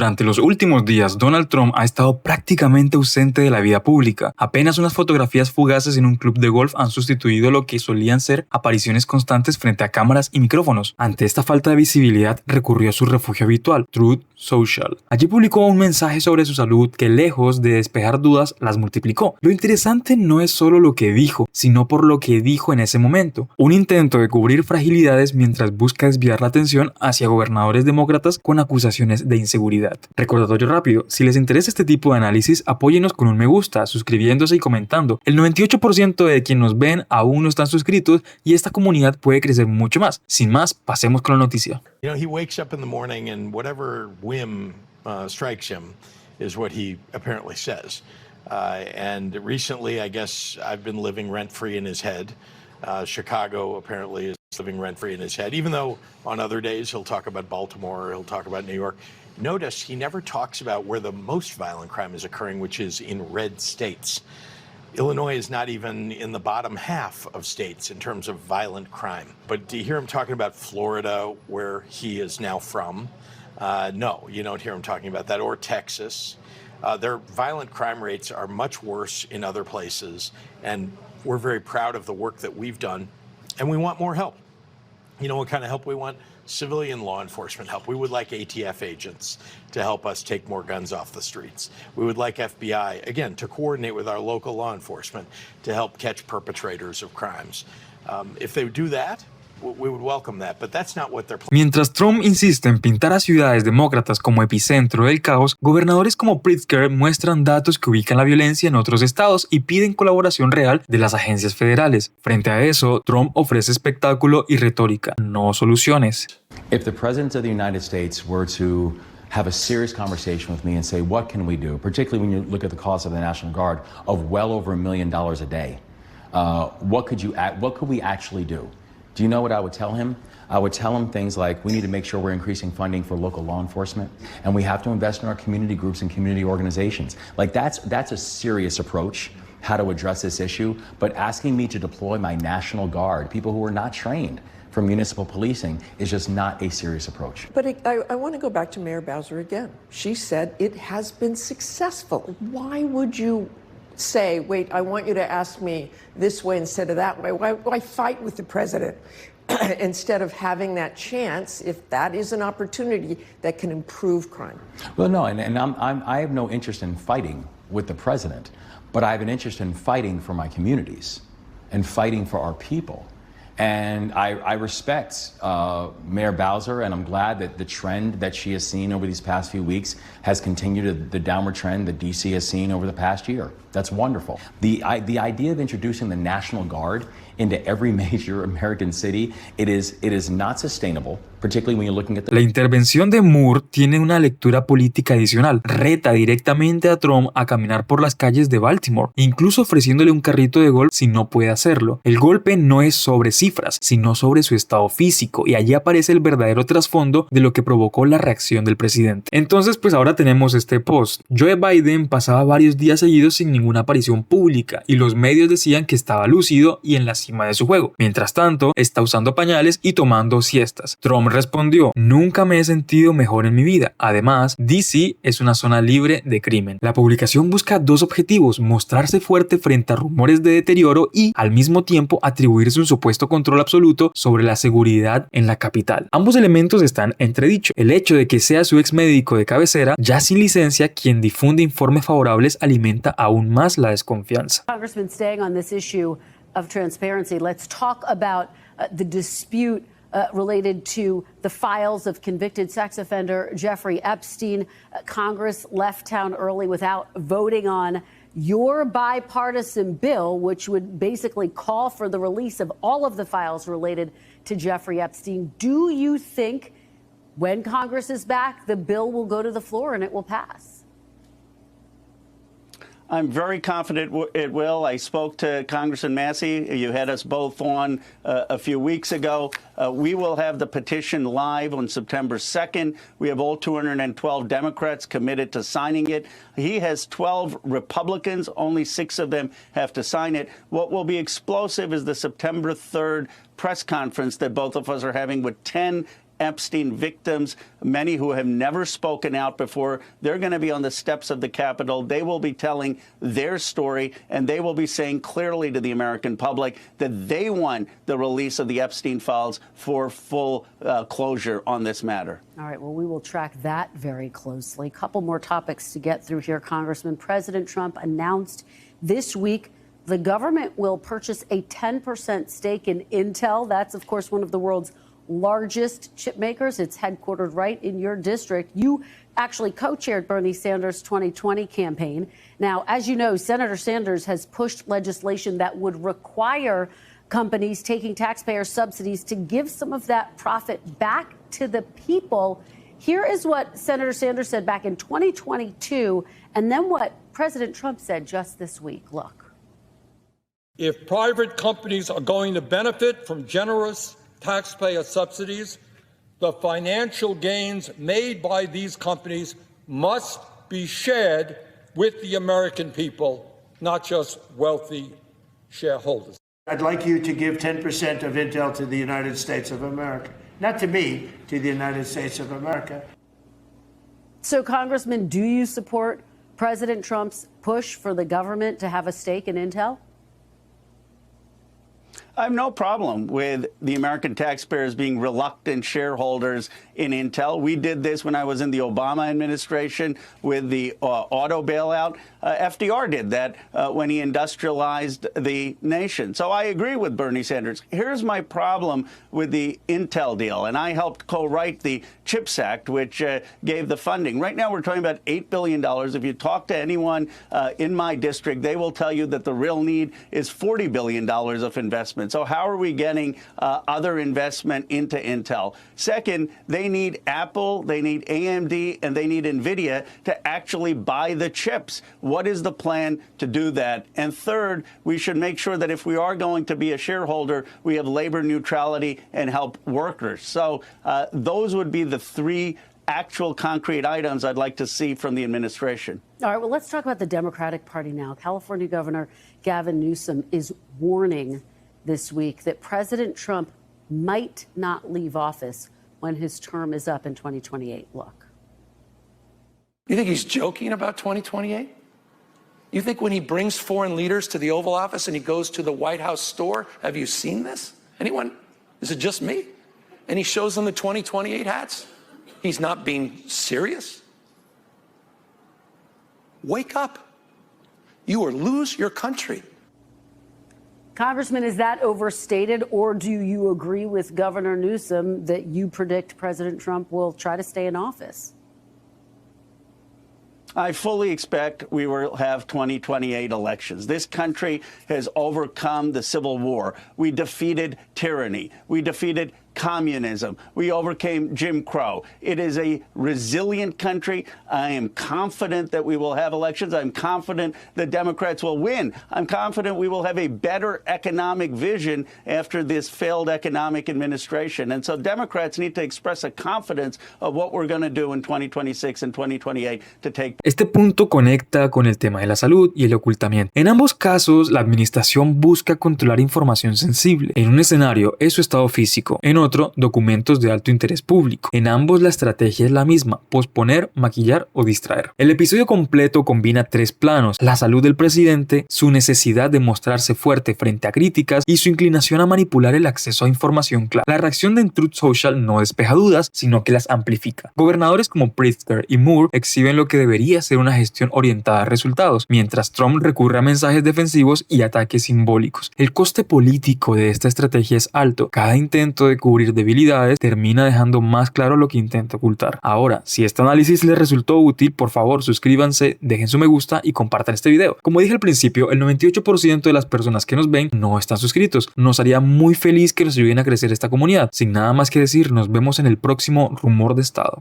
Durante los últimos días, Donald Trump ha estado prácticamente ausente de la vida pública. Apenas unas fotografías fugaces en un club de golf han sustituido lo que solían ser apariciones constantes frente a cámaras y micrófonos. Ante esta falta de visibilidad, recurrió a su refugio habitual, Truth Social. Allí publicó un mensaje sobre su salud que, lejos de despejar dudas, las multiplicó. Lo interesante no es solo lo que dijo, sino por lo que dijo en ese momento. Un intento de cubrir fragilidades mientras busca desviar la atención hacia gobernadores demócratas con acusaciones de inseguridad. Recordatorio rápido, si les interesa este tipo de análisis, apóyenos con un me gusta, suscribiéndose y comentando. El 98% de quienes nos ven aún no están suscritos y esta comunidad puede crecer mucho más. Sin más, pasemos con la noticia. He wakes up in the morning and whatever whim strikes him is what he apparently says. And recently, I guess I've been living rent-free in his head. Chicago apparently is living rent-free in his head, even though on other days he'll talk about Baltimore, he'll talk about New York. Notice he never talks about where the most violent crime is occurring, which is in red states. Illinois is not even in the bottom half of states in terms of violent crime. But do you hear him talking about Florida, where he is now from? No, you don't hear him talking about that, or Texas. Their violent crime rates are much worse in other places, and we're very proud of the work that we've done, and we want more help. You know what kind of help we want? Civilian law enforcement help. We would like ATF agents to help us take more guns off the streets. We would like FBI, again, to coordinate with our local law enforcement to help catch perpetrators of crimes. If they would do that, we would welcome that, but that's not what they're planning. Mientras Trump insiste en pintar a ciudades demócratas como epicentro del caos, gobernadores como Pritzker muestran datos que ubican la violencia en otros estados y piden colaboración real de las agencias federales. Frente a eso, Trump ofrece espectáculo y retórica, no soluciones. If the President of the United States were to have a serious conversation with me and say, what can we do, particularly when you look at the cost of the National Guard of well over $1 million a day, what could we actually do? Do you know what I would tell him? I would tell him things like, we need to make sure we're increasing funding for local law enforcement, and we have to invest in our community groups and community organizations. Like that's a serious approach, how to address this issue, but asking me to deploy my National Guard, people who are not trained for municipal policing, is just not a serious approach. But I want to go back to Mayor Bowser again. She said it has been successful. Why would you say, wait, I want you to ask me this way instead of that way? Why fight with the president instead of having that chance if that is an opportunity that can improve crime? Well, no, and I have no interest in fighting with the president, but I have an interest in fighting for my communities and fighting for our people. And I respect Mayor Bowser, and I'm glad that the trend that she has seen over these past few weeks has continued the downward trend that DC has seen over the past year. That's wonderful. The idea of introducing the National Guard into every major American city, it is not sustainable, particularly when you're looking at the... La intervención de Moore tiene una lectura política adicional. Reta directamente a Trump a caminar por las calles de Baltimore, incluso ofreciéndole un carrito de golf si no puede hacerlo. El golpe no es sobre cifras, sino sobre su estado físico, y allí aparece el verdadero trasfondo de lo que provocó la reacción del presidente. Entonces, pues ahora tenemos este post. Joe Biden pasaba varios días seguidos sin ninguna aparición pública, y los medios decían que estaba lúcido y en la cima de su juego. Mientras tanto, está usando pañales y tomando siestas. Trump respondió, nunca me he sentido mejor en mi vida. Además, DC es una zona libre de crimen. La publicación busca dos objetivos: mostrarse fuerte frente a rumores de deterioro y, al mismo tiempo, atribuirse un supuesto control absoluto sobre la seguridad en la capital. Ambos elementos están entredicho. El hecho de que sea su ex médico de cabecera, ya sin licencia, quien difunde informes favorables alimenta aún más la desconfianza. Congressman, staying on this issue of transparency, let's talk about the dispute related to the files of convicted sex offender Jeffrey Epstein. Congress left town early without voting on your bipartisan bill, which would basically call for the release of all of the files related to Jeffrey Epstein. Do you think when Congress is back, the bill will go to the floor and it will pass? I'm very confident it will. I spoke to Congressman Massey. You had us both on a few weeks ago. We will have the petition live on September 2nd. We have all 212 Democrats committed to signing it. He has 12 Republicans. Only 6 of them have to sign it. What will be explosive is the September 3rd press conference that both of us are having with 10 Epstein victims, many who have never spoken out before. They're going to be on the steps of the Capitol. They will be telling their story, and they will be saying clearly to the American public that they want the release of the Epstein files for full closure on this matter. All right, well, we will track that very closely. A couple more topics to get through here, Congressman. President Trump announced this week the government will purchase a 10% stake in Intel. That's, of course, one of the world's largest chip makers. It's headquartered right in your district. You actually co-chaired Bernie Sanders' 2020 campaign. Now, as you know, Senator Sanders has pushed legislation that would require companies taking taxpayer subsidies to give some of that profit back to the people. Here is what Senator Sanders said back in 2022, and then what President Trump said just this week. Look. If private companies are going to benefit from generous taxpayer subsidies, the financial gains made by these companies must be shared with the American people, not just wealthy shareholders. I'd like you to give 10% of Intel to the United States of America. Not to me, to the United States of America. So, Congressman, do you support President Trump's push for the government to have a stake in Intel? I have no problem with the American taxpayers being reluctant shareholders in Intel. We did this when I was in the Obama administration with the auto bailout. FDR did that when he industrialized the nation. So I agree with Bernie Sanders. Here's my problem with the Intel deal, and I helped co-write the CHIPS Act, which gave the funding. Right now we're talking about $8 billion. If you talk to anyone in my district, they will tell you that the real need is $40 billion of investment. So how are we getting other investment into Intel? Second, they need Apple, they need AMD, and they need NVIDIA to actually buy the chips. What is the plan to do that? And third, we should make sure that if we are going to be a shareholder, we have labor neutrality and help workers. So those would be the three actual concrete items I'd like to see from the administration. All right, well, let's talk about the Democratic Party now. California Governor Gavin Newsom is warning this week that President Trump might not leave office when his term is up in 2028. Look. You think he's joking about 2028? You think when he brings foreign leaders to the Oval Office and he goes to the White House store, have you seen this? Anyone? Is it just me? And he shows them the 2028 hats? He's not being serious? Wake up. You will lose your country. Congressman, is that overstated, or do you agree with Governor Newsom that you predict President Trump will try to stay in office? I fully expect we will have 2028 elections. This country has overcome the Civil War. We defeated tyranny. We defeated communism. We overcame Jim Crow. It is a resilient country. I am confident that we will have elections. I'm confident the Democrats will win. I'm confident we will have a better economic vision after this failed economic administration. And so Democrats need to express a confidence of what we're going to do in 2026 and 2028 to take. Este punto conecta con el tema de la salud y el ocultamiento. En ambos casos, la administración busca controlar información sensible. En un escenario es su estado físico, en otro, documentos de alto interés público. En ambos la estrategia es la misma: posponer, maquillar o distraer. El episodio completo combina tres planos: la salud del presidente, su necesidad de mostrarse fuerte frente a críticas y su inclinación a manipular el acceso a información clara. La reacción de Truth Social no despeja dudas, sino que las amplifica. Gobernadores como Pritzker y Moore exhiben lo que debería ser una gestión orientada a resultados, mientras Trump recurre a mensajes defensivos y ataques simbólicos. El coste político de esta estrategia es alto. Cada intento de cubrir debilidades termina dejando más claro lo que intenta ocultar. Ahora, si este análisis les resultó útil, por favor suscríbanse, dejen su me gusta y compartan este video. Como dije al principio, el 98% de las personas que nos ven no están suscritos. Nos haría muy feliz que nos ayuden a crecer esta comunidad. Sin nada más que decir, nos vemos en el próximo Rumor de Estado.